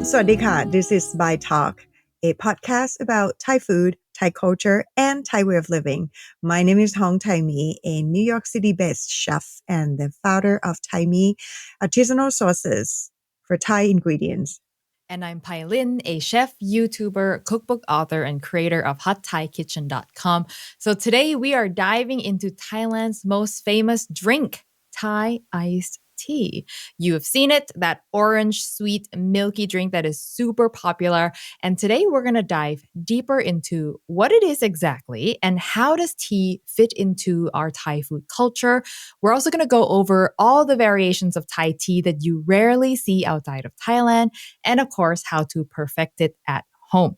Sawadee this is Sabai Talk, a podcast about Thai food, Thai culture, and Thai way of living. My name is Thaimee, a New York City-based chef and the founder of Thaimee Artisanal Sauces for Thai ingredients. And I'm Pailin, a chef, YouTuber, cookbook author, and creator of HotThaiKitchen.com. So today we are diving into Thailand's most famous drink, Thai iced tea. You have seen it, that orange, sweet, milky drink that is super popular. And today we're going to dive deeper into what it is exactly and how does tea fit into our Thai food culture. We're also going to go over all the variations of Thai tea that you rarely see outside of Thailand, and of course, how to perfect it at home.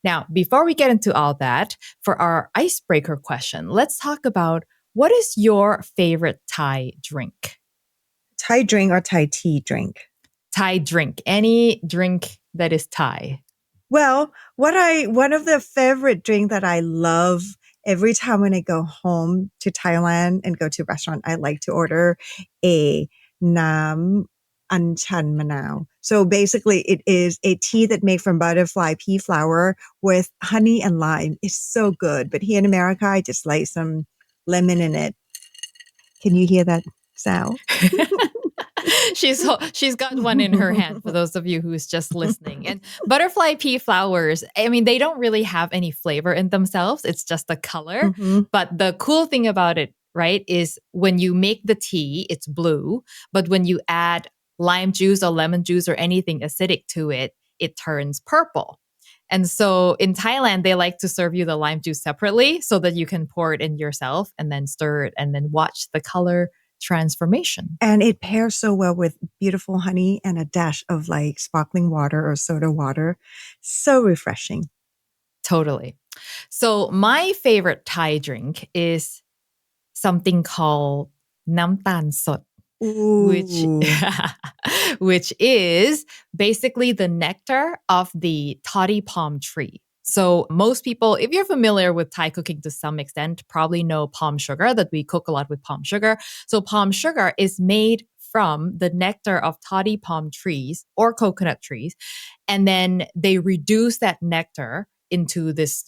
Now, before we get into all that, for our icebreaker question, let's talk about what is your favorite Thai drink? Thai drink or Thai tea drink? Thai drink. Any drink that is Thai. Well, one of the favorite drink that I love every time when I go home to Thailand and go to a restaurant, I like to order a nam anchan manao. So basically it is a tea that made from butterfly pea flower with honey and lime. It's so good. But here in America, I just like some lemon in it. Can you hear that sound? She's got one in her hand for those of you who's just listening. And butterfly pea flowers, I mean, they don't really have any flavor in themselves. It's just the color. Mm-hmm. But the cool thing about it, right, is when you make the tea, it's blue. But when you add lime juice or lemon juice or anything acidic to it, it turns purple. And so in Thailand, they like to serve you the lime juice separately so that you can pour it in yourself and then stir it and then watch the color transformation. And it pairs so well with beautiful honey and a dash of like sparkling water or soda water. So refreshing. Totally. So my favorite Thai drink is something called Nam Tan Sot, which is basically the nectar of the toddy palm tree. So most people, if you're familiar with Thai cooking to some extent, probably know palm sugar, that we cook a lot with palm sugar. So palm sugar is made from the nectar of toddy palm trees or coconut trees. And then they reduce that nectar into this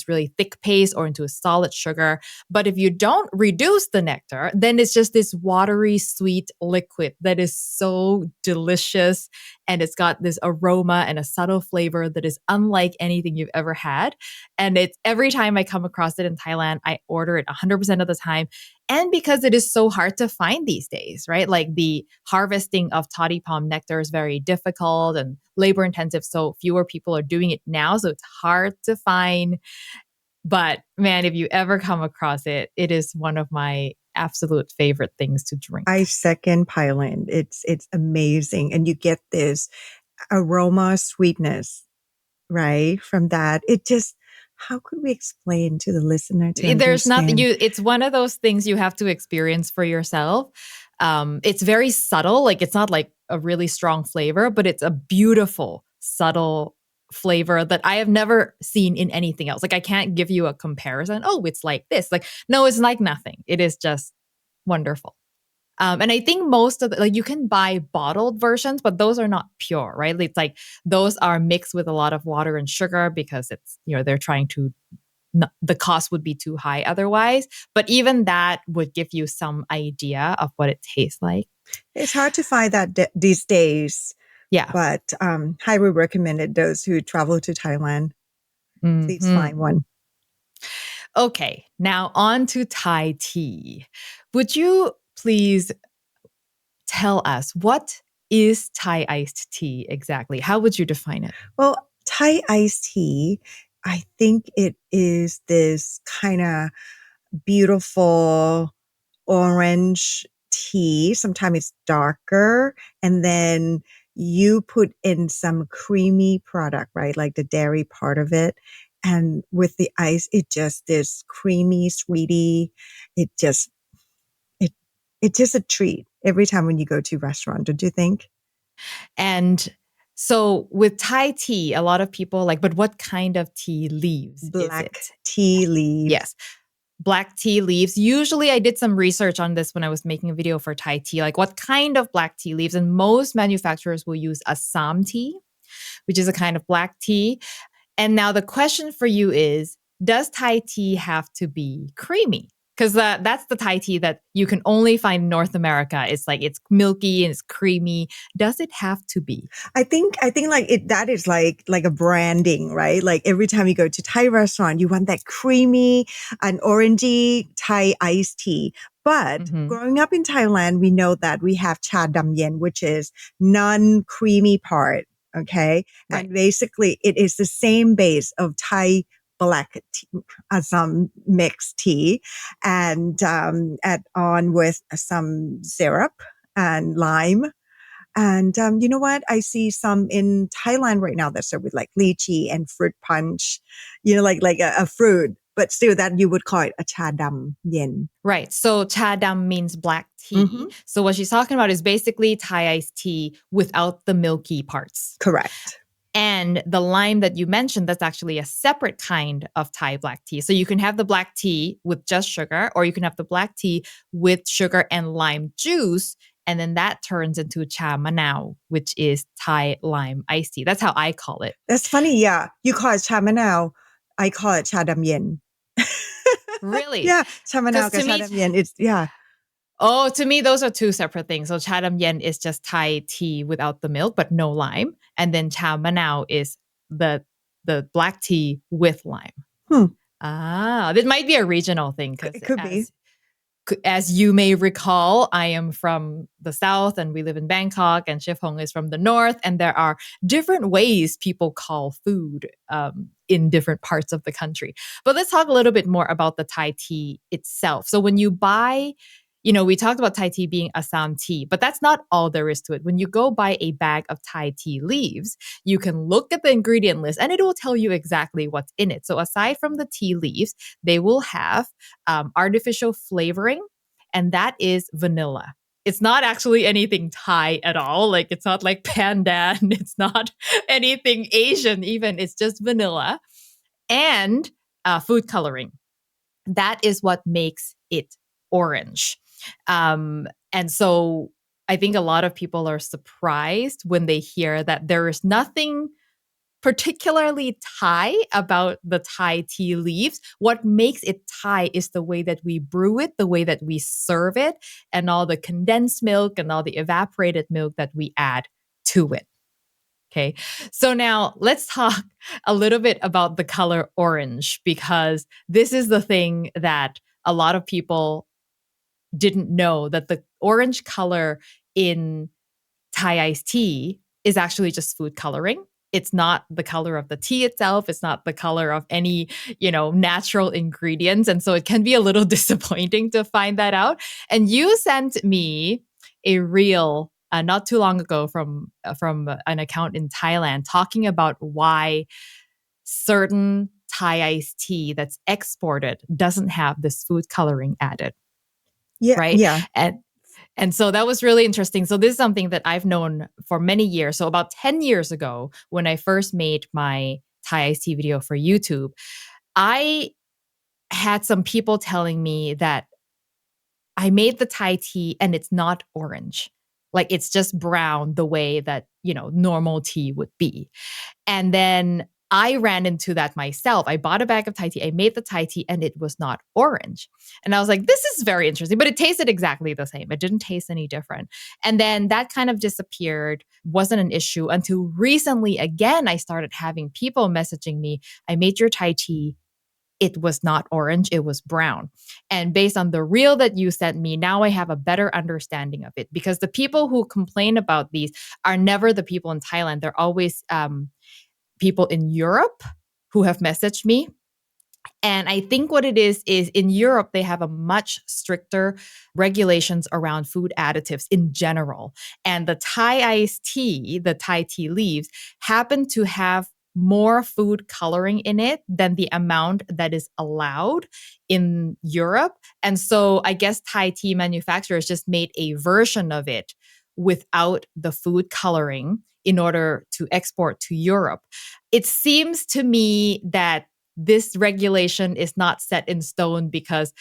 really thick paste or into a solid sugar. But if you don't reduce the nectar, then it's just this watery, sweet liquid that is so delicious. And it's got this aroma and a subtle flavor that is unlike anything you've ever had. And it's every time I come across it in Thailand, I order it 100% of the time. And because it is so hard to find these days, right? Like the harvesting of toddy palm nectar is very difficult and labor intensive. So fewer people are doing it now. So it's hard to find. But man, if you ever come across it, it is one of my absolute favorite things to drink. I second Pailin. It's amazing. And you get this aroma sweetness, right? From that. It just, how could we explain to the listener to There's understand? nothing, it's one of those things you have to experience for yourself. It's very subtle. Like it's not like a really strong flavor, but it's a beautiful, subtle flavor that I have never seen in anything else. Like I can't give you a comparison. Oh, it's like this. Like, no, it's like nothing. It is just wonderful. And I think most of you can buy bottled versions, but those are not pure, right? It's like those are mixed with a lot of water and sugar because it's, they're trying to, the cost would be too high otherwise. But even that would give you some idea of what it tastes like. It's hard to find that these days. Yeah. But highly recommended those who travel to Thailand. Please find one. Okay. Now on to Thai tea. Would you please tell us what is Thai iced tea exactly? How would you define it? Well, Thai iced tea, I think it is this kind of beautiful orange tea. Sometimes it's darker. And then you put in some creamy product, right? Like the dairy part of it. And with the ice, it just is creamy, sweetie. It's just a treat every time when you go to a restaurant, don't you think? And so with Thai tea, a lot of people but what kind of tea leaves Black is it? tea leaves. Yes. Black tea leaves. Usually I did some research on this when I was making a video for Thai tea, like what kind of black tea leaves. And most manufacturers will use Assam tea. which is a kind of black tea. And now the question for you is, does Thai tea have to be creamy? Because that's the Thai tea that you can only find in North America. It's like it's milky and it's creamy. Does it have to be? I think like it that is like a branding, right? Like every time you go to Thai restaurant, you want that creamy and orangey Thai iced tea. But Mhm. growing up in Thailand, we know that we have cha dam yen, which is non-creamy part. Okay. Right. And basically it is the same base of Thai black tea, some mixed tea and add on with some syrup and lime. And you know what? I see some in Thailand right now that serve with like lychee and fruit punch, like a fruit, but still that you would call it a cha dam yen. Right. So cha dam means black Hmm. tea. So what she's talking about is basically Thai iced tea without the milky parts. Correct. And the lime that you mentioned, that's actually a separate kind of Thai black tea. So you can have the black tea with just sugar, or you can have the black tea with sugar and lime juice. And then that turns into cha manao, which is Thai lime iced tea. That's how I call it. That's funny. Yeah. You call it cha manao. I call it cha dam yen. Really? Yeah. Cha manao Because ka to cha me, dam yen. It's, yeah. oh, to me, those are two separate things. So cha dam yen is just Thai tea without the milk, but no lime. And then cha manao is the black tea with lime. Hmm. Ah, this might be a regional thing because It could be. as you may recall, I am from the South and we live in Bangkok, and Chef Hong is from the North. And there are different ways people call food in different parts of the country. But let's talk a little bit more about the Thai tea itself. So when you buy, we talked about Thai tea being Assam tea, but that's not all there is to it. When you go buy a bag of Thai tea leaves, you can look at the ingredient list and it will tell you exactly what's in it. So aside from the tea leaves, they will have artificial flavoring, and that is vanilla. It's not actually anything Thai at all. Like it's not like pandan. It's not anything Asian even. It's just vanilla and food coloring. That is what makes it orange. And so I think a lot of people are surprised when they hear that there is nothing particularly Thai about the Thai tea leaves. What makes it Thai is the way that we brew it, the way that we serve it, and all the condensed milk and all the evaporated milk that we add to it. Okay. So now let's talk a little bit about the color orange, because this is the thing that a lot of people didn't know, that the orange color in Thai iced tea is actually just food coloring. It's not the color of the tea itself. It's not the color of any, natural ingredients. And so it can be a little disappointing to find that out. And you sent me a reel not too long ago from an account in Thailand talking about why certain Thai iced tea that's exported doesn't have this food coloring added, Yeah. right? Yeah. And so that was really interesting. So this is something that I've known for many years. So about 10 years ago, when I first made my Thai iced tea video for YouTube, I had some people telling me that I made the Thai tea and it's not orange. Like it's just brown the way that, normal tea would be. And then I ran into that myself. I bought a bag of Thai tea. I made the Thai tea and it was not orange. And I was like, this is very interesting, but it tasted exactly the same. It didn't taste any different. And then that kind of disappeared, wasn't an issue until recently. Again, I started having people messaging me, I made your Thai tea. It was not orange, it was brown. And based on the reel that you sent me, now I have a better understanding of it, because the people who complain about these are never the people in Thailand. They're always people in Europe who have messaged me. And I think what it is in Europe, they have a much stricter regulations around food additives in general. And the Thai iced tea, the Thai tea leaves, happen to have more food coloring in it than the amount that is allowed in Europe. And so I guess Thai tea manufacturers just made a version of it without the food coloring in order to export to Europe. It seems to me that this regulation is not set in stone, because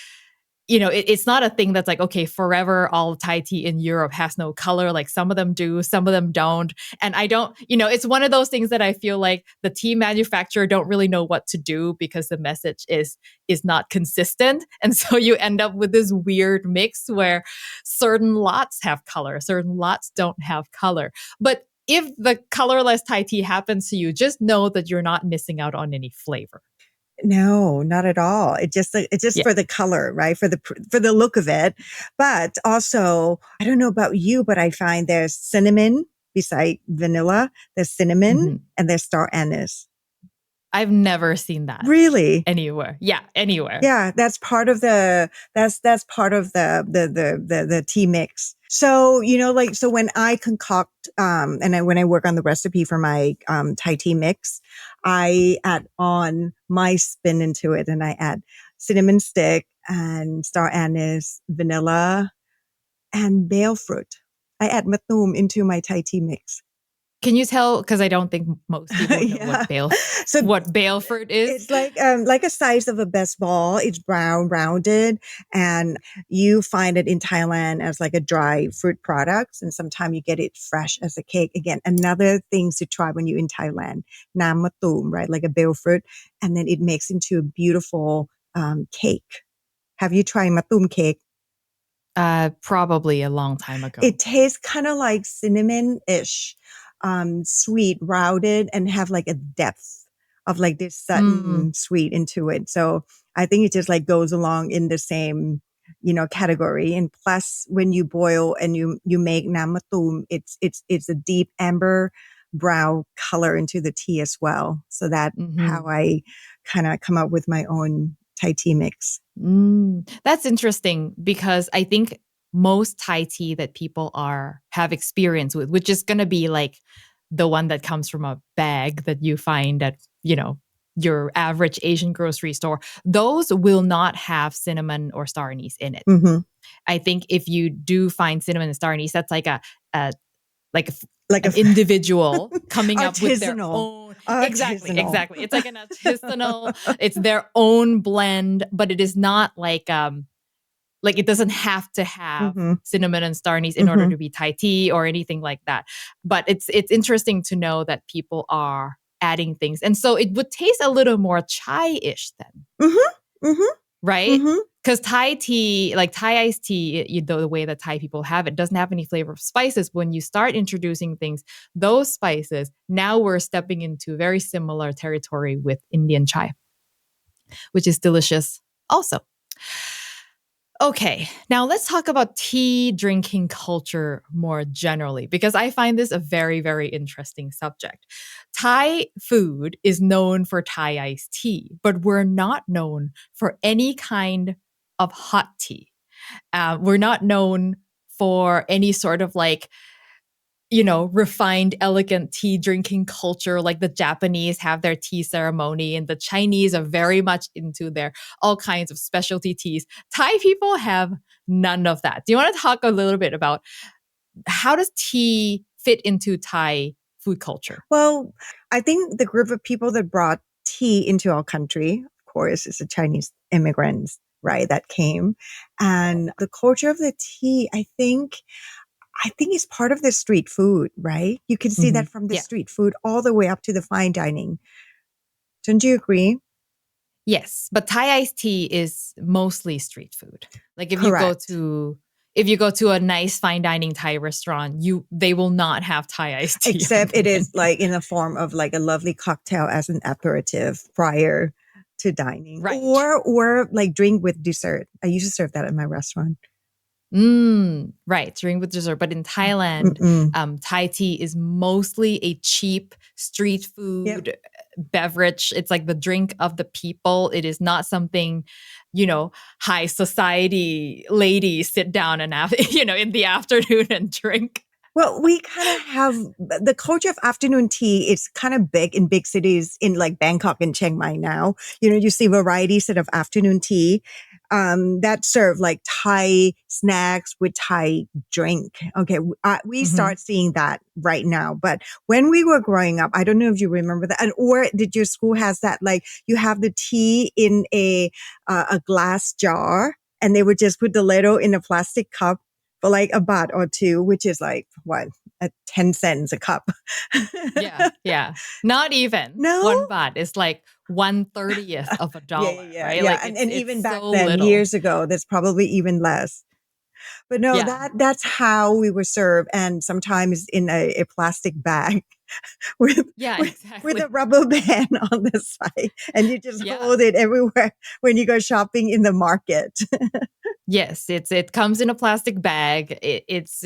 it's not a thing that's like, okay, forever all Thai tea in Europe has no color. Like some of them do, some of them don't. And I don't, it's one of those things that I feel like the tea manufacturer don't really know what to do because the message is not consistent. And so you end up with this weird mix where certain lots have color, certain lots don't have color. But if the colorless Thai tea happens to you, just know that you're not missing out on any flavor. No, not at all. It's just Yeah. for the color, right? For the look of it. But also, I don't know about you, but I find there's cinnamon beside vanilla. There's cinnamon Mm-hmm. and there's star anise. I've never seen that. Really? Anywhere. Yeah, anywhere. Yeah, that's part of the tea mix. So, so when I concoct when I work on the recipe for my Thai tea mix, I add on my spin into it, and I add cinnamon stick and star anise, vanilla, and bale fruit. I add matum into my Thai tea mix. Can you tell? Because I don't think most people know what bale fruit is. It's like a size of a baseball. It's brown, rounded, and you find it in Thailand as like a dry fruit product, and sometimes you get it fresh as a cake. Again, another thing to try when you're in Thailand, nam matum, right? Like a bale fruit, and then it makes into a beautiful cake. Have you tried matum cake? Probably a long time ago. It tastes kind of like cinnamon-ish, sweet, rounded, and have like a depth of like this sudden sweet into it. So I think it just like goes along in the same, category. And plus, when you boil and you make nam matum, it's a deep amber brown color into the tea as well. So that's how I kind of come up with my own Thai tea mix. That's interesting because I think most Thai tea that people have experience with, which is going to be like the one that comes from a bag that you find at, your average Asian grocery store, those will not have cinnamon or star anise in it. Mm-hmm. I think if you do find cinnamon and star anise, that's like an individual coming up with their own. Exactly. It's like an artisanal. It's their own blend, but it is not like it doesn't have to have cinnamon and star anise in order to be Thai tea or anything like that. But it's interesting to know that people are adding things, and so it would taste a little more chai-ish then. Right? Because Thai tea, like Thai iced tea, the way that Thai people have it, doesn't have any flavor of spices. When you start introducing things, those spices, now we're stepping into very similar territory with Indian chai, which is delicious also. Okay, now let's talk about tea drinking culture more generally, because I find this a very, very interesting subject. Thai food is known for Thai iced tea, but we're not known for any kind of hot tea. We're not known for any sort of refined, elegant tea drinking culture. Like the Japanese have their tea ceremony and the Chinese are very much into their all kinds of specialty teas. Thai people have none of that. Do you want to talk a little bit about how does tea fit into Thai food culture? Well, I think the group of people that brought tea into our country, of course, is the Chinese immigrants, right, that came. And the culture of the tea, I think it's part of the street food, right? You can see that from the street food all the way up to the fine dining. Don't you agree? Yes, but Thai iced tea is mostly street food. Like if Correct. you go to a nice fine dining Thai restaurant, they will not have Thai iced tea. Except it is like in the form of like a lovely cocktail as an aperitif prior to dining. Right. Or like drink with dessert. I used to serve that at my restaurant. Right, drink with dessert. But in Thailand, Thai tea is mostly a cheap street food beverage. It's like the drink of the people. It is not something, high society ladies sit down and have, in the afternoon and drink. Well, we kind of have the culture of afternoon tea. It's kind of big in big cities in like Bangkok and Chiang Mai now. You see varieties of afternoon tea that serve like Thai snacks with Thai drink. Okay. We start seeing that right now. But when we were growing up, I don't know if you remember that. Or did your school has that, like you have the tea in a glass jar and they would just put the ladle in a plastic cup for like a baht or two, which is like what, 10 cents a cup. Yeah, yeah. Not even No? 1 baht is like 1/30th of a dollar, right? Yeah. Like And it's even back so then, little. years ago, that's probably even less. But no, Yeah. that's how we were served, and sometimes in a plastic bag with, Yeah, with a exactly. rubber band on the side, and you just Yeah. hold it everywhere when you go shopping in the market. Yes, it comes in a plastic bag. It's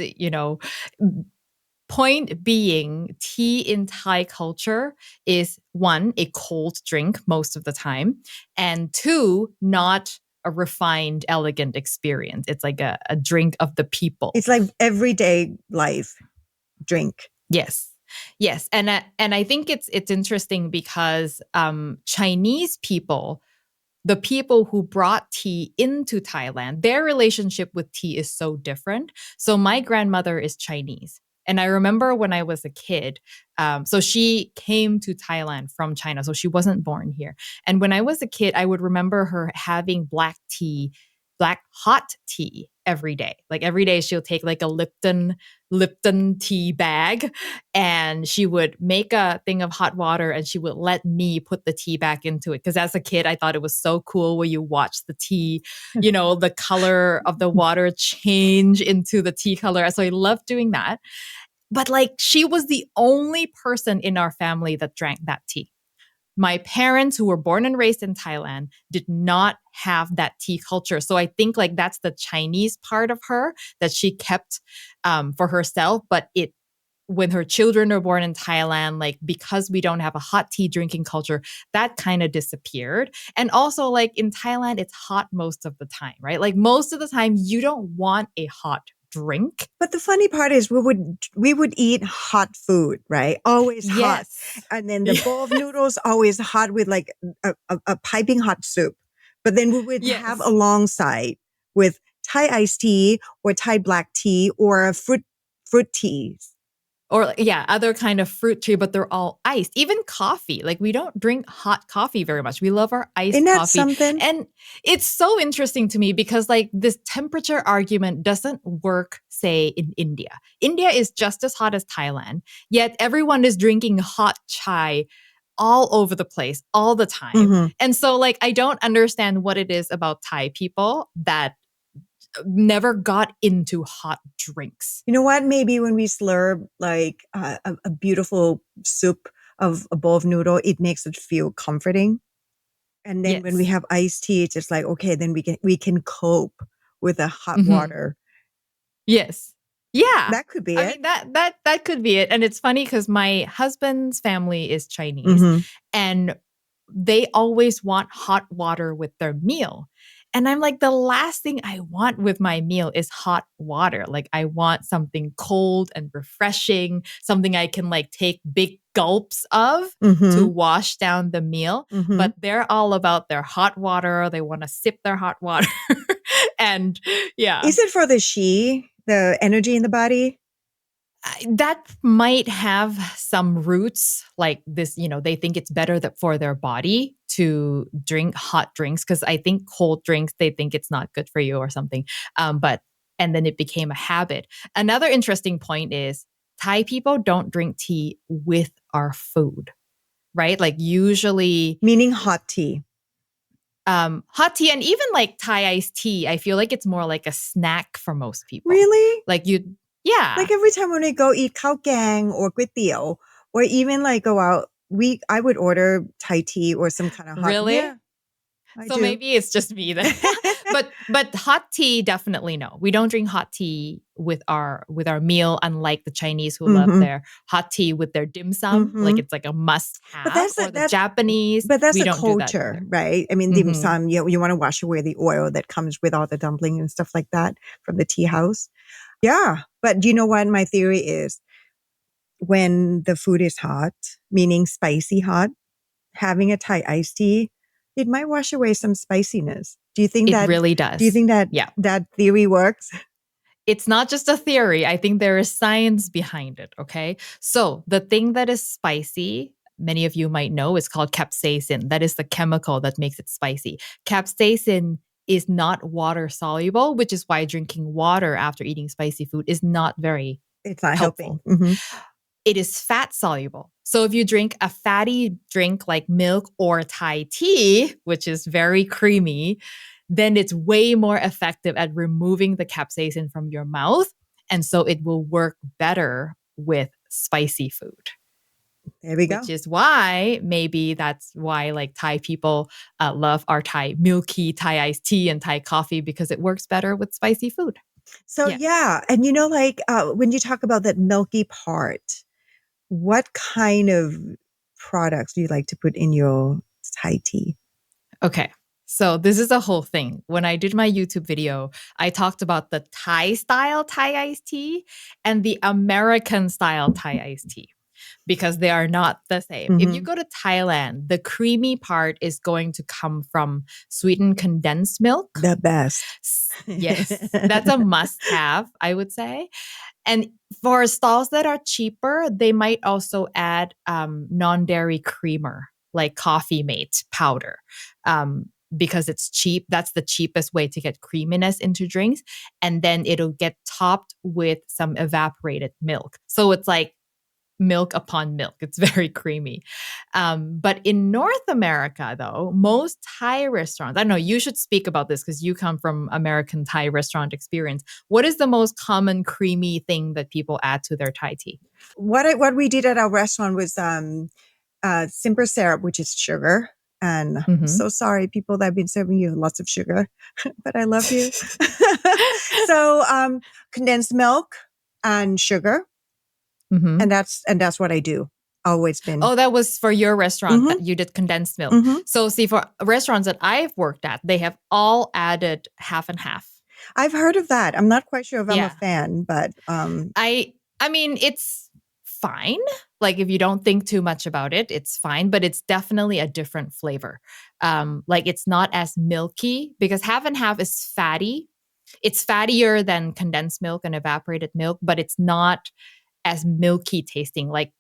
point being, tea in Thai culture is one, a cold drink most of the time, and two, not a refined, elegant experience. It's like a drink of the people. It's like everyday life drink. Yes. Yes. And I think it's interesting because Chinese people, the people who brought tea into Thailand, their relationship with tea is so different. So my grandmother is Chinese. And I remember when I was a kid, so she came to Thailand from China. So she wasn't born here. And when I was a kid, I would remember her having black hot tea every day. Like every day she'll take like a Lipton tea bag, and she would make a thing of hot water and she would let me put the tea back into it. Cause as a kid, I thought it was so cool where you watch the tea, the color of the water change into the tea color. So I loved doing that. But like she was the only person in our family that drank that tea. My parents, who were born and raised in Thailand, did not have that tea culture. So I think like that's the Chinese part of her that she kept for herself. But when her children are born in Thailand, like because we don't have a hot tea drinking culture, that kind of disappeared. And also, like in Thailand, it's hot most of the time, right? Like most of the time, you don't want a hot drink. But the funny part is we would eat hot food, right? Always hot. Yes. And then the bowl of noodles always hot with like a piping hot soup. But then we would have Yes. alongside with Thai iced tea or Thai black tea or fruit teas. Or yeah, other kind of fruit tea, but they're all iced. Even coffee. Like we don't drink hot coffee very much. We love our iced Isn't that coffee. something? And it's so interesting to me because like this temperature argument doesn't work, say, in India. India is just as hot as Thailand, yet everyone is drinking hot chai all over the place all the time. Mm-hmm. And so like I don't understand what it is about Thai people that never got into hot drinks. You know what? Maybe when we slurp like a beautiful soup of a bowl of noodle, it makes it feel comforting. And then when we Yes. have iced tea, it's just like, okay, then we can cope with the hot Mhm. water. Yes. Yeah. That could be I it. mean that could be it. And it's funny because my husband's family is Chinese Mm-hmm. and they always want hot water with their meal. And I'm like, the last thing I want with my meal is hot water. Like I want something cold and refreshing, something I can like take big gulps of to Mm-hmm. wash down the meal. Mm-hmm. But they're all about their hot water. They want to sip their hot water. And yeah. Is it for the the energy in the body? That might have some roots like this, they think it's better for their body to drink hot drinks because I think cold drinks, they think it's not good for you or something. And then it became a habit. Another interesting point is Thai people don't drink tea with our food, right? Like usually Meaning hot tea. hot tea and even like Thai iced tea, I feel like it's more like a snack for most people. Really? Like yeah. Like every time when we go eat khao gang or kway teow, or even like go out, I would order Thai tea or some kind of hot. Really? Yeah, I So do. maybe it's just me then. but hot tea, definitely no. We don't drink hot tea with our meal, unlike the Chinese who love Mhm. their hot tea with their dim sum. Mhm. Like it's like a must But have. Or the Japanese, But that's we a don't do that culture, either. right? I mean, dim Mhm. sum, you want to wash away the oil that comes with all the dumpling and stuff like that from the tea house. Yeah. But you know what? My theory is when the food is hot, meaning spicy hot, having a Thai iced tea, it might wash away some spiciness. Do you think It that, really does. do you think that Yeah. that theory works? It's not just a theory. I think there is science behind it. Okay. So the thing that is spicy, many of you might know, is called capsaicin. That is the chemical that makes it spicy. Capsaicin is not water soluble, which is why drinking water after eating spicy food is not very It's not helpful. helping. It is fat soluble. So if you drink a fatty drink like milk or Thai tea, which is very creamy, then it's way more effective at removing the capsaicin from your mouth. And so it will work better with spicy food. There we go. Which is why maybe that's why like Thai people love our Thai milky Thai iced tea and Thai coffee, because it works better with spicy food. So yeah. And like when you talk about that milky part, what kind of products do you like to put in your Thai tea? Okay. So this is a whole thing. When I did my YouTube video, I talked about the Thai style Thai iced tea and the American style Thai iced tea, because they are not the same. If you go to Thailand, the creamy part is going to come from sweetened condensed milk. The best. Yes, that's a must have, I would say. And for stalls that are cheaper, they might also add non-dairy creamer, like Coffee Mate powder, because it's cheap. That's the cheapest way to get creaminess into drinks. And then it'll get topped with some evaporated milk. So it's like milk upon milk. It's very creamy. But in North America, though, most Thai restaurants, I don't know, you should speak about this because you come from American Thai restaurant experience. What is the most common creamy thing that people add to their Thai tea? What we did at our restaurant was simper syrup, which is sugar. And I'm so sorry, people that have been serving you lots of sugar, but I love you. So condensed milk and sugar. And that's what I do. Always been. Oh, that was for your restaurant that you did condensed milk. So see, for restaurants that I've worked at, they have all added half and half. I've heard of that. I'm not quite sure if I'm a fan, but I mean, it's fine. Like if you don't think too much about it, it's fine, but it's definitely a different flavor. Like it's not as milky, because half and half is fatty. It's fattier than condensed milk and evaporated milk, but it's not as milky tasting, like,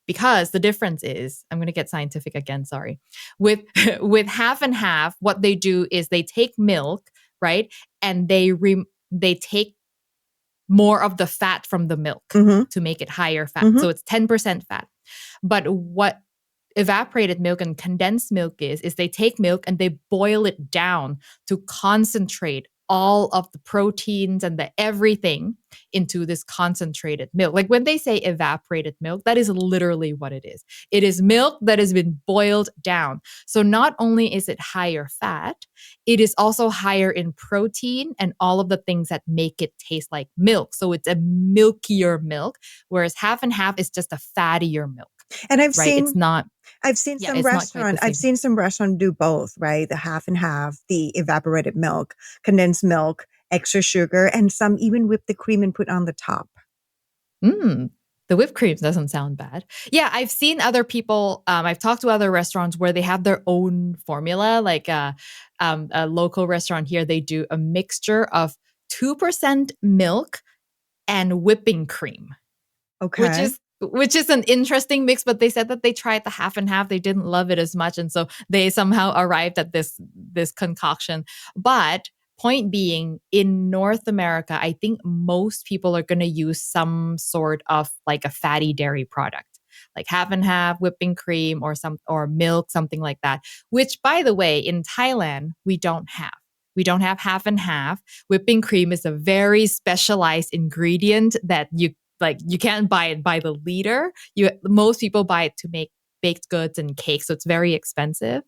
because the difference is, I'm going to get scientific again, sorry. With half and half, what they do is they take milk, right? And they take more of the fat from the milk to make it higher fat. So it's 10% fat. But what evaporated milk and condensed milk is they take milk and they boil it down to concentrate all of the proteins and the everything into this concentrated milk. Like when they say evaporated milk, that is literally what it is. It is milk that has been boiled down. So not only is it higher fat, it is also higher in protein and all of the things that make it taste like milk. So it's a milkier milk, whereas half and half is just a fattier milk. And I've seen some restaurants do both, right? The half and half, the evaporated milk, condensed milk, extra sugar, and some even whip the cream and put on the top. The whipped cream doesn't sound bad. Yeah, I've seen other people. I've talked to other restaurants where they have their own formula. Like a local restaurant here, they do a mixture of 2% milk and whipping cream. Okay. Which is an interesting mix, but they said that they tried the half and half. They didn't love it as much. And so they somehow arrived at this concoction. But point being, in North America, I think most people are going to use some sort of like a fatty dairy product, like half and half, whipping cream or milk, something like that. Which, by the way, in Thailand, we don't have. We don't have half and half. Whipping cream is a very specialized ingredient that you can't buy it by the liter. Most people buy it to make baked goods and cakes, so it's very expensive.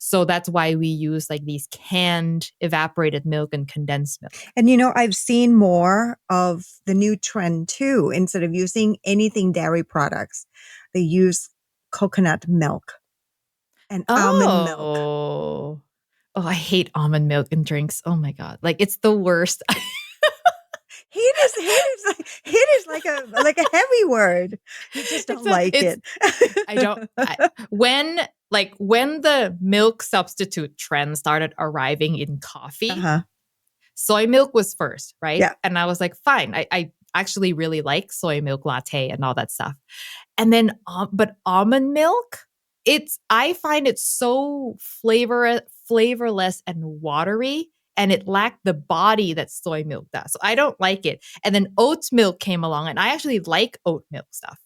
So that's why we use like these canned evaporated milk and condensed milk. And I've seen more of the new trend too. Instead of using anything dairy products, they use coconut milk and almond milk. Oh, I hate almond milk in drinks. Oh my God. Like it's the worst. Hate is like a heavy word. You just don't like it. I don't. When the milk substitute trend started arriving in coffee, soy milk was first, right? Yeah. And I was like, fine. I actually really like soy milk latte and all that stuff. And then, but almond milk, I find it so flavorless and watery. and it lacked the body that soy milk does. So I don't like it. And then oat milk came along, and I actually like oat milk stuff.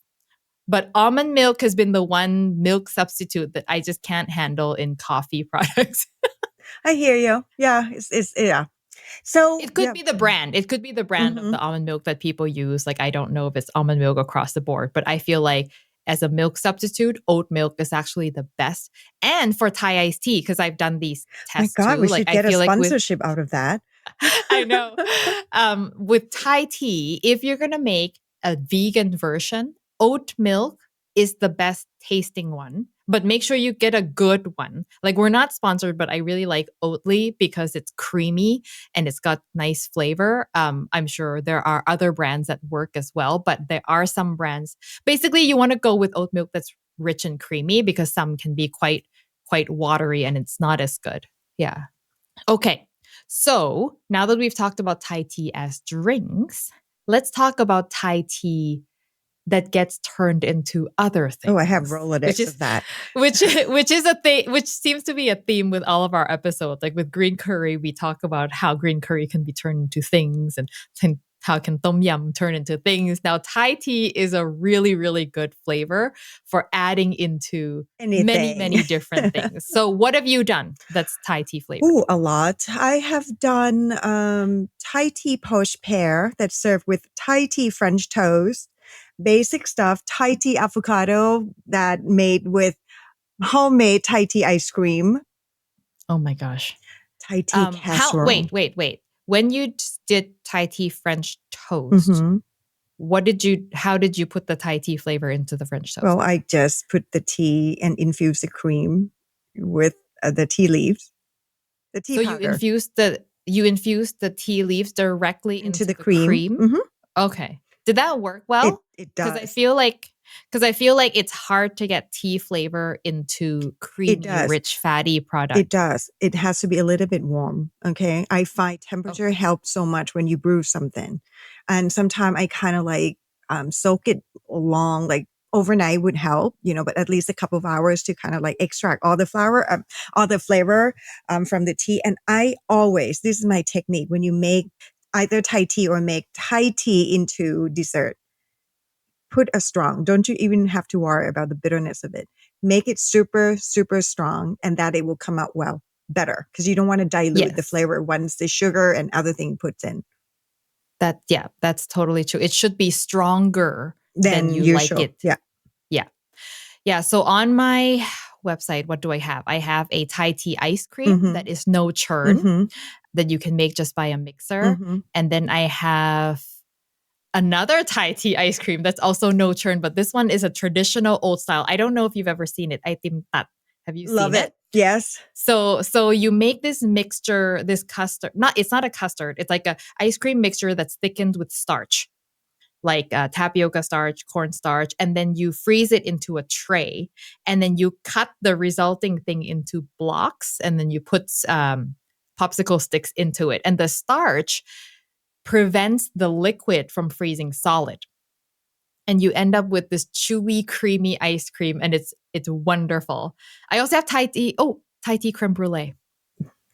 But almond milk has been the one milk substitute that I just can't handle in coffee products. I hear you. Yeah. Yeah. So It could be the brand. It could be the brand of Mhm. the almond milk that people use. Like, I don't know if it's almond milk across the board, but I feel like as a milk substitute, oat milk is actually the best. And for Thai iced tea, because I've done these My tests God, too. we Like, should I get a feel like with sponsorship out of that. I know. With Thai tea, if you're going to make a vegan version, oat milk is the best tasting one, but make sure you get a good one. Like, we're not sponsored, but I really like Oatly because it's creamy and it's got nice flavor. I'm sure there are other brands that work as well, but there are some brands. Basically, you want to go with oat milk that's rich and creamy because some can be quite watery and it's not as good. Yeah. Okay. So now that we've talked about Thai tea as drinks, let's talk about Thai tea that gets turned into other Oh, I have things, which Rolodex is of that. which is a thing, which seems to be a theme with all of our episodes. Like with green curry, we talk about how green curry can be turned into things, and how can tom yum turn into things. Now, Thai tea is a really, really good flavor for adding into many, Anything. many different things. So, what have you done that's Thai tea flavored? Ooh, a lot. I have done Thai tea poached pear that's served with Thai tea French toast, basic stuff, Thai tea avocado that made with homemade Thai tea ice cream, Oh my gosh. Thai tea casserole. Wait. When you did Thai tea French toast, Hmm. how did you put the Thai tea flavor into the French toast? Well, I just put the tea and infuse the cream with the tea leaves, the tea So powder you infused the tea leaves directly into into the the cream. cream? Hmm. Okay. Did that work well? It Because I does. feel like it's hard to get tea flavor into It creamy, does. rich, fatty It product. does. It has to be a little bit warm. Okay. I find temperature Okay. helps so much when you brew something. And sometimes I kind of like soak it long, like overnight would help, but at least a couple of hours to kind of like extract all the all the flavor from the tea. And this is my technique when you make either Thai tea or make Thai tea into dessert. Put a strong. Don't you even have to worry about the bitterness of it. Make it super, super strong and that it will come out better because you don't want to dilute the Yes. flavor once the sugar and other thing puts in. That's totally true. It should be stronger than Than you like usual. it. Yeah. Yeah. Yeah. So on my website, what do I have? I have a Thai tea ice cream that Mm-hmm. is no churn Mm-hmm. that you can make just by a mixer. Mm-hmm. And then I have another Thai tea ice cream that's also no churn, but this one is a traditional old style. I don't know if you've ever seen it. I think that. Have you Love seen it? it. Yes. So you make this mixture, this custard. It's not a custard. It's like a ice cream mixture that's thickened with starch, like tapioca starch, cornstarch, and then you freeze it into a tray, and then you cut the resulting thing into blocks, and then you put popsicle sticks into it, and the starch prevents the liquid from freezing solid. And you end up with this chewy, creamy ice cream, and it's wonderful. I also have Thai tea. Oh, Thai tea creme brulee.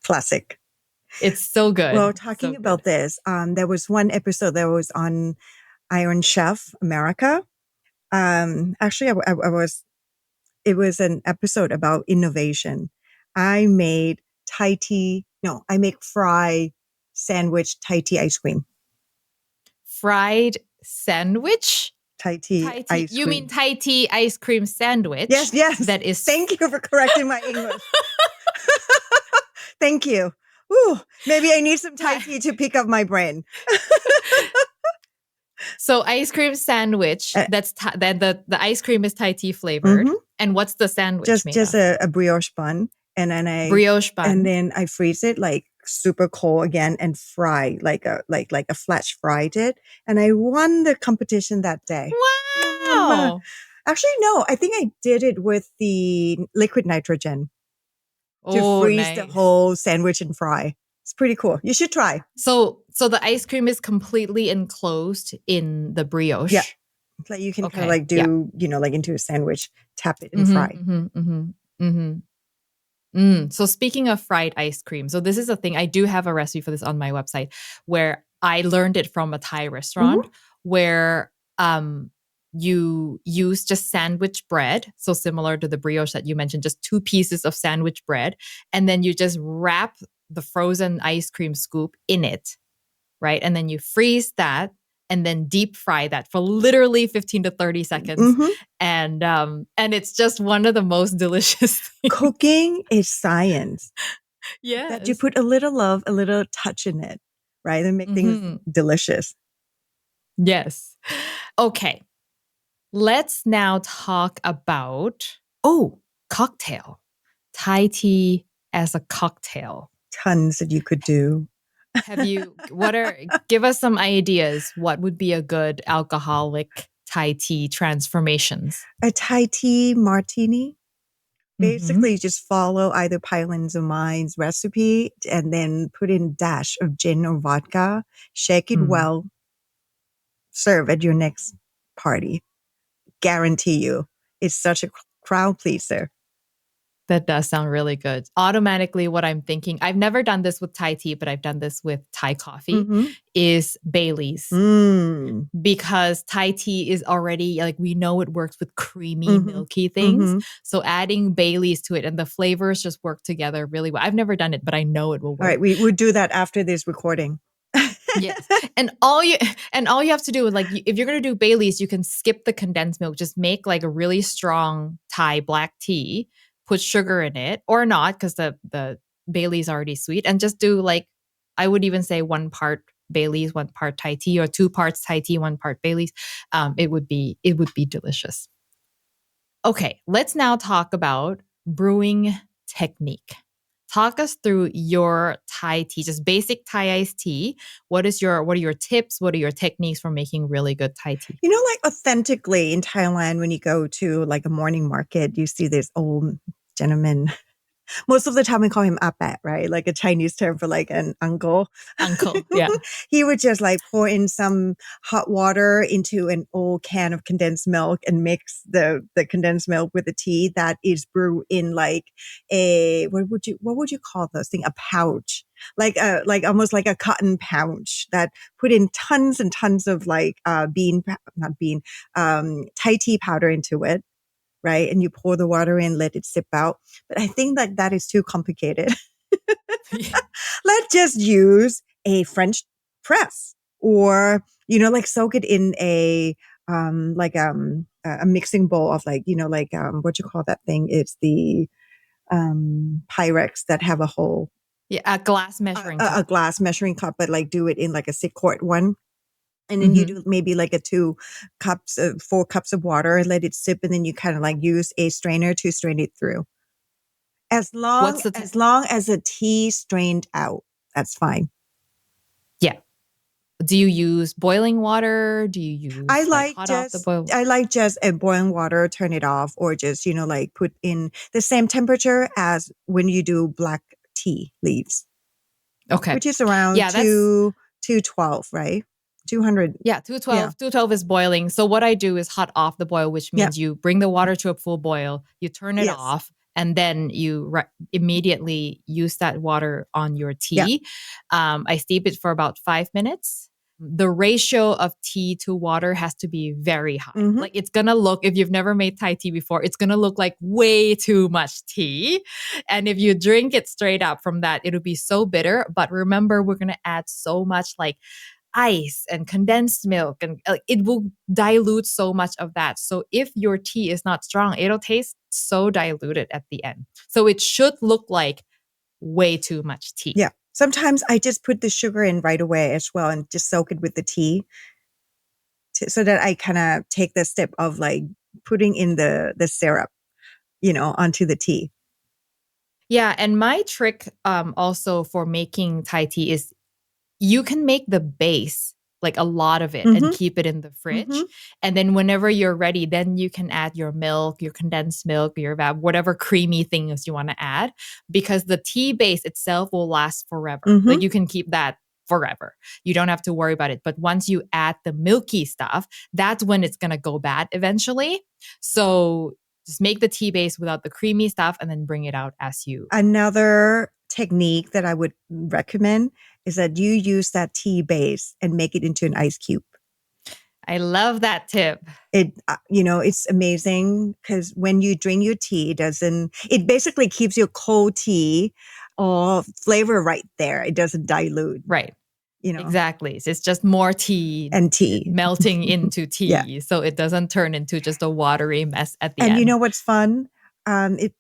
Classic. It's so Well, good. talking So good. about this, there was one episode that was on Iron Chef America. Actually, it was an episode about innovation. I made I make fry sandwich Thai tea ice cream. Fried sandwich? Thai tea Thai tea. ice You mean cream. Thai tea ice cream sandwich? Yes, yes. That is. Thank you for correcting my English. Thank you. Ooh, maybe I need some Thai tea to pick up my brain. So ice cream sandwich. That's then the ice cream is Thai tea flavored. Mhm. And what's the sandwich made Just of? a brioche bun, and then Brioche bun. and then I freeze it like super cold again and fry like a flash fried it, and I won the competition that day. Wow. Actually, no, I think I did it with the liquid nitrogen to freeze the Nice. whole sandwich and fry. It's pretty cool. You should try. So the ice cream is completely enclosed in the brioche. Yeah. Like you can kind of like do, like into a sandwich, tap it and fry. Mm-hmm. So speaking of fried ice cream, so this is a thing. I do have a recipe for this on my website where I learned it from a Thai restaurant Mhm. where you use just sandwich bread, so similar to the brioche that you mentioned, just two pieces of sandwich bread, and then you just wrap the frozen ice cream scoop in it, right? And then you freeze that and then deep fry that for literally 15 to 30 seconds. Mhm. And it's just one of the most delicious things. Cooking is science. That you Yes. put a little love, a little touch in it, right? And make things delicious. Yes. Okay. Let's now talk about cocktail. Thai tea as a cocktail. Tons that you could do. Give us some ideas. What would be a good alcoholic Thai tea transformations? A Thai tea martini. Mm-hmm. Basically, you just follow either Pailin's or mine's recipe and then put in a dash of gin or vodka, shake it well, serve at your next party. Guarantee you. It's such a crowd pleaser. That does sound really good. Automatically, what I'm thinking, I've never done this with Thai tea, but I've done this with Thai coffee, Mm-hmm. is Bailey's. Mm. Because Thai tea is already like we know it works with creamy, Mm-hmm. milky things. Mm-hmm. So adding Bailey's to it and the flavors just work together really well. I've never done it, but I know it will All right, work. we would do that after this recording. Yes. And all you have to do is if you're going to do Bailey's, you can skip the condensed milk. Just make like a really strong Thai black tea, put sugar in it or not because the Bailey's already sweet and just do like I would even say 1 part Bailey's, 1 part Thai tea or 2 parts Thai tea, 1 part Bailey's. It would be delicious. Okay, let's now talk about brewing technique. Talk us through your Thai tea, just basic Thai iced tea. What are your tips? What are your techniques for making really good Thai tea? You know, like authentically in Thailand, when you go to like a morning market, you see this old gentleman. Most of the time we call him apat, right? Like a Chinese term for like an uncle. Uncle, yeah. He would just like pour in some hot water into an old can of condensed milk and mix the condensed milk with the tea that is brewed in like a what would you call those thing? A pouch. Like almost like a cotton pouch that put in tons and tons of like Thai tea powder into it, right? And you pour the water in, let it sip out. But I think that is too complicated. Let's just use a French press or, like soak it in a mixing bowl of what you call that thing? It's the Pyrex that have a whole, Yeah, a glass measuring a cup. glass measuring cup, but like do it in like a 6-quart one. And then you Mm-hmm. do maybe like 4 cups of water, let it sip, and then you kind of like use a strainer to strain it through. As long What's the as long as the tea strained out, that's fine. Yeah. Do you use boiling water? Do you I use like like hot off the just boil? I like just a boiling water, turn it off, or just like put in the same temperature as when you do black tea leaves, Okay. which is around Yeah, that's 212, right? 200. Yeah, Yeah. 212 is boiling. So what I do is hot off the boil, which Yeah. means you bring the water to a full boil, you turn it Yes. off, and then you immediately use that water on your Yeah. tea. I steep it for about 5 minutes. The ratio of tea to water has to be very high. Mm-hmm. Like it's gonna look, if you've never made Thai tea before, it's gonna look like way too much tea. And if you drink it straight up from that, it'll be so bitter. But remember, we're gonna add so much like ice and condensed milk and it will dilute so much of that. So if your tea is not strong, it'll taste so diluted at the end. So it should look like way too much tea. Yeah. Sometimes I just put the sugar in right away as well and just soak it with the tea so that I kind of take the step of like putting in the syrup, onto the tea. Yeah, and my trick also for making Thai tea is you can make the base, like a lot of it, and keep it in the fridge. Mm-hmm. And then whenever you're ready, then you can add your milk, your condensed milk, whatever creamy things you want to add, because the tea base itself will last forever. Mm-hmm. Like you can keep that forever. You don't have to worry about it. But once you add the milky stuff, that's when it's going to go bad eventually. So Just make the tea base without the creamy stuff and then bring it out as you. Another technique that I would recommend is that you use that tea base and make it into an ice cube. I love that tip. It's amazing because when you drink your tea, it basically keeps your cold tea or flavor right there. It doesn't dilute. Right. Exactly. So it's just more tea and tea melting into tea. Yeah. So it doesn't turn into just a watery mess at the And end. you know what's fun?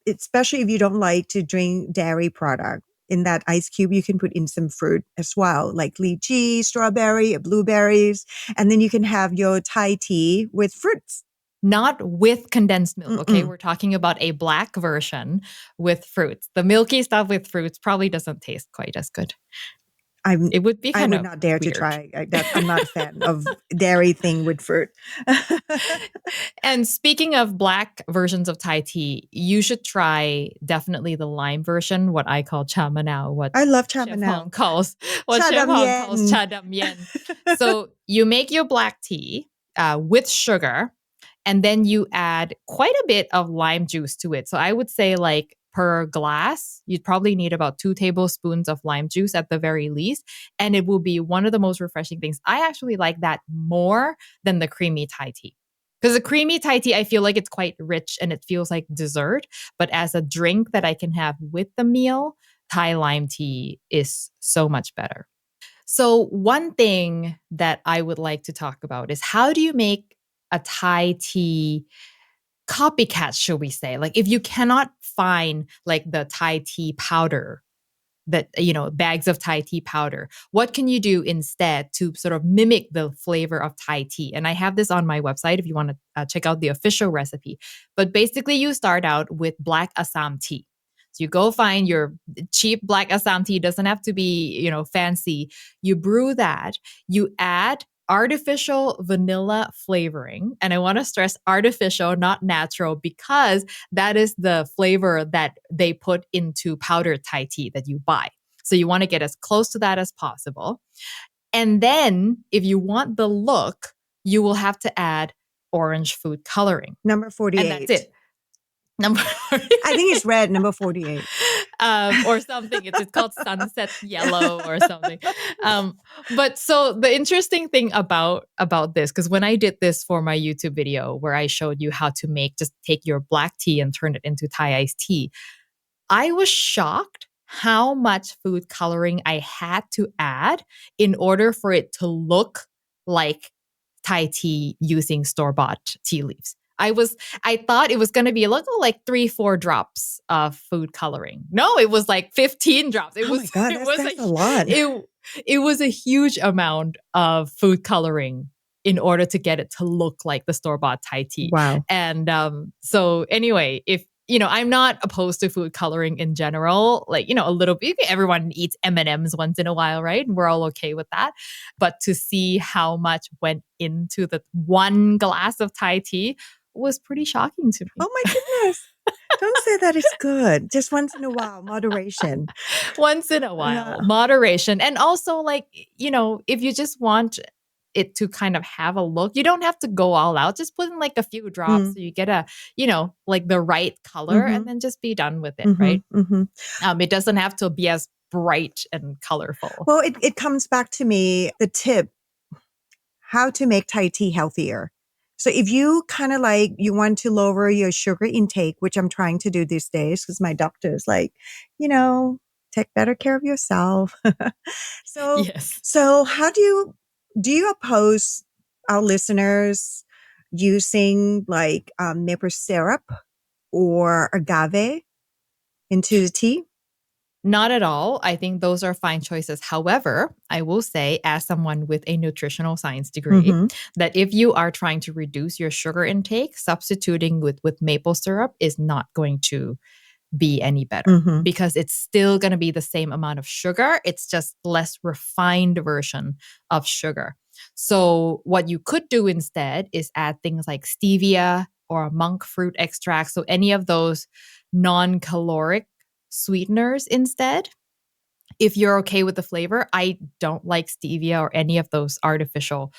Especially if you don't like to drink dairy product, in that ice cube, you can put in some fruit as well, like lychee, strawberry, blueberries. And then you can have your Thai tea with fruits. Not with condensed milk, okay? We're talking about a black version with fruits. The milky stuff with fruits probably doesn't taste quite as good. It would be kind of I would not dare weird. to try. I'm not a fan of dairy thing with fruit. And speaking of black versions of Thai tea, you should try definitely the lime version, what I call cha manao, what I love cha Chef manao. Hong calls cha dam yen. So you make your black tea with sugar, and then you add quite a bit of lime juice to it. So I would say like per glass, you'd probably need about 2 tablespoons of lime juice at the very least. And it will be one of the most refreshing things. I actually like that more than the creamy Thai tea. Because the creamy Thai tea, I feel like it's quite rich and it feels like dessert. But as a drink that I can have with the meal, Thai lime tea is so much better. So one thing that I would like to talk about is how do you make a Thai tea copycat, should we say? Like if you cannot find like the Thai tea powder, that, bags of Thai tea powder, what can you do instead to sort of mimic the flavor of Thai tea? And I have this on my website if you want to check out the official recipe. But basically you start out with black Assam tea. So you go find your cheap black Assam tea. It doesn't have to be, fancy. You brew that. You add artificial vanilla flavoring. And I want to stress artificial, not natural, because that is the flavor that they put into powdered Thai tea that you buy. So you want to get as close to that as possible. And then if you want the look, you will have to add orange food coloring. Number 48. And that's it. Number 48. I think it's red, number 48. Or something. It's called sunset yellow or something. But so the interesting thing about this, because when I did this for my YouTube video where I showed you how to just take your black tea and turn it into Thai iced tea, I was shocked how much food coloring I had to add in order for it to look like Thai tea using store-bought tea leaves. I thought it was going to be like 3-4 drops of food coloring. No, it was like 15 drops. Oh my God, that's a lot. It was a huge amount of food coloring in order to get it to look like the store-bought Thai tea. Wow. And so anyway, if I'm not opposed to food coloring in general. Like, a little bit, everyone eats M&Ms once in a while, right? And we're all okay with that. But to see how much went into the one glass of Thai tea was pretty shocking to me. Oh my goodness. Don't say that it's good. Just once in a while, moderation. Once in a while, moderation. And also if you just want it to kind of have a look, you don't have to go all out. Just put in like a few drops so you get like the right color and then just be done with it, right? It doesn't have to be as bright and colorful. Well, it comes back to me, the tip, how to make Thai tea healthier. So if you kind of you want to lower your sugar intake, which I'm trying to do these days because my doctor is like, take better care of yourself. Yes. So how do you oppose our listeners using maple syrup or agave into the tea? Not at all. I think those are fine choices. However, I will say, as someone with a nutritional science degree, that if you are trying to reduce your sugar intake, substituting with maple syrup is not going to be any better because it's still going to be the same amount of sugar. It's just less refined version of sugar. So what you could do instead is add things like stevia or monk fruit extract. So any of those non-caloric sweeteners instead. If you're okay with the flavor, I don't like stevia or any of those artificial.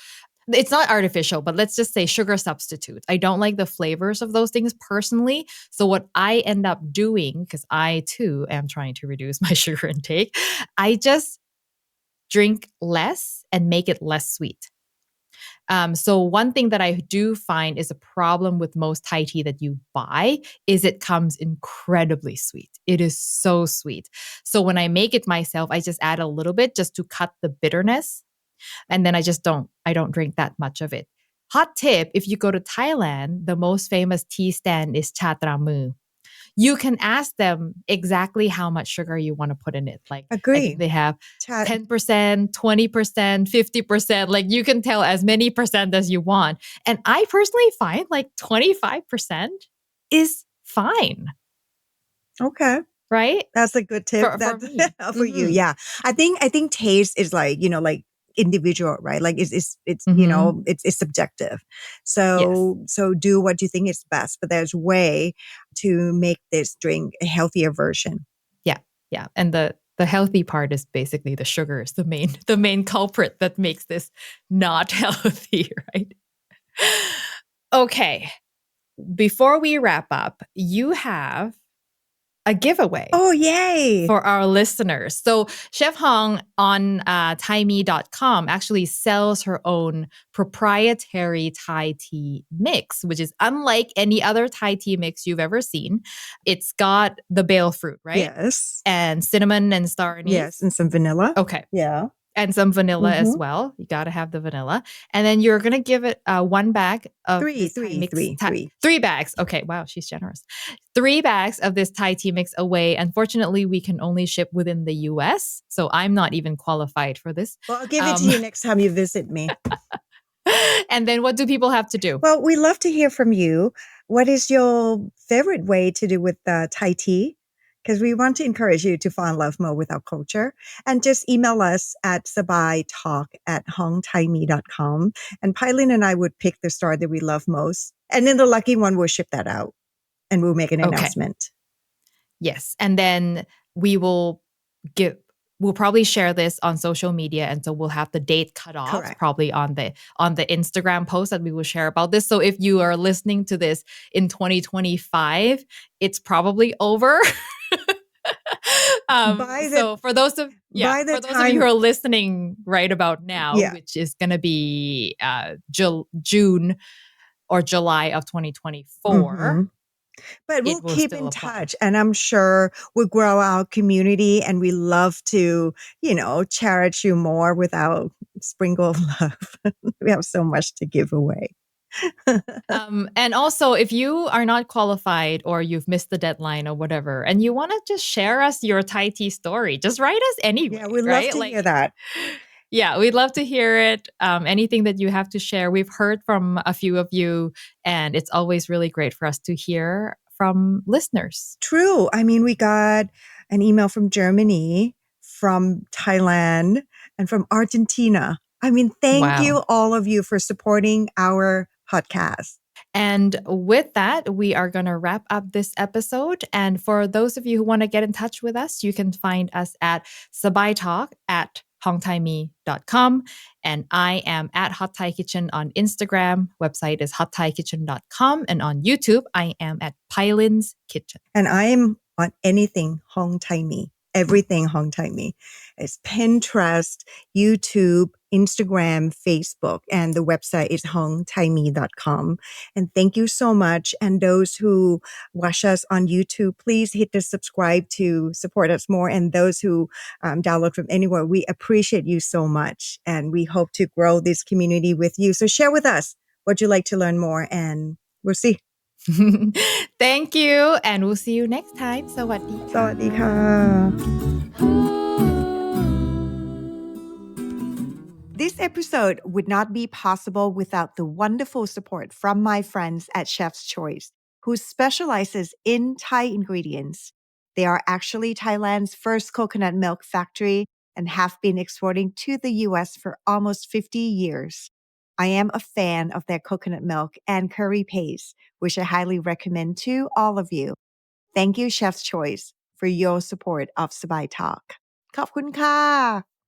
it's not artificial, but let's just say sugar substitutes. I don't like the flavors of those things personally. So what I end up doing, because I too am trying to reduce my sugar intake, I just drink less and make it less sweet. So one thing that I do find is a problem with most Thai tea that you buy is it comes incredibly sweet. It is so sweet. So when I make it myself, I just add a little bit just to cut the bitterness. And then I don't drink that much of it. Hot tip, if you go to Thailand, the most famous tea stand is Chatramu. You can ask them exactly how much sugar you want to put in it. Like I Agree. think they have Chat. 10%, 20%, 50%. Like you can tell as many percent as you want. And I personally find like 25% is fine, Okay. right? That's a good tip. For me. For you. Mm-hmm. Yeah. I think taste is like, like individual, right? Like it's Mm-hmm. it's subjective. Yes. So do what you think is best, but there's way to make this drink a healthier version. Yeah. Yeah. And the healthy part is basically the sugar is the main culprit that makes this not healthy, right? Okay. Before we wrap up, you have a giveaway Oh, yay. for our listeners. So Chef Hong on Thaimee.com actually sells her own proprietary Thai tea mix, which is unlike any other Thai tea mix you've ever seen. It's got the bale fruit, right? Yes. And cinnamon and star anise. Yes, and some vanilla. Okay. Yeah. And some vanilla as Mhm. well. You got to have the vanilla. And then you're going to give it one bag of this Thai mix. Three. 3 bags. Okay. Wow. She's generous. 3 bags of this Thai tea mix away. Unfortunately, we can only ship within the US. So I'm not even qualified for this. Well, I'll give it to you next time you visit me. And then what do people have to do? Well, we love to hear from you. What is your favorite way to do with Thai tea? Because we want to encourage you to fall in love more with our culture. And just email us at sabaitalk@hongthaimee.com. And Pailin and I would pick the store that we love most. And then the lucky one will ship that out and we'll make an Okay. announcement. Yes. And then we'll probably share this on social media. And so we'll have the date cut off. Correct. Probably on the Instagram post that we will share about this. So if you are listening to this in 2025, it's probably over. So for those of you who are listening right about now, which is going to be June or July of 2024. Mm-hmm. But we'll keep in touch, and I'm sure we'll grow our community, and we love to, cherish you more with our sprinkle of love. We have so much to give away. And also, if you are not qualified or you've missed the deadline or whatever, and you want to just share us your Thai tea story, just write us anyway. Yeah, we'd love to hear that. Yeah, we'd love to hear it. Anything that you have to share. We've heard from a few of you, and it's always really great for us to hear from listeners. True. I mean, we got an email from Germany, from Thailand, and from Argentina. I mean, thank you, all of you, for supporting our podcast. And with that, we are going to wrap up this episode. And for those of you who want to get in touch with us, you can find us at Sabai Talk at hongthaimee.com. And I am at Hot Thai Kitchen on Instagram. Website is hotthaikitchen.com. And on YouTube, I am at Pailin's Kitchen. And I'm on anything Hong Thaimee. Everything Hong Thaimee. It's Pinterest, YouTube, Instagram, Facebook, and the website is hongthaimee.com. And thank you so much. And those who watch us on YouTube, please hit the subscribe to support us more. And those who download from anywhere, we appreciate you so much. And we hope to grow this community with you. So share with us what you'd like to learn more, and we'll see. Thank you, and we'll see you next time. สวัสดีค่ะ สวัสดีค่ะ This episode would not be possible without the wonderful support from my friends at Chef's Choice, who specializes in Thai ingredients. They are actually Thailand's first coconut milk factory and have been exporting to the US for almost 50 years. I am a fan of their coconut milk and curry paste, which I highly recommend to all of you. Thank you, Chef's Choice, for your support of Sabai Talk. ขอบคุณค่ะ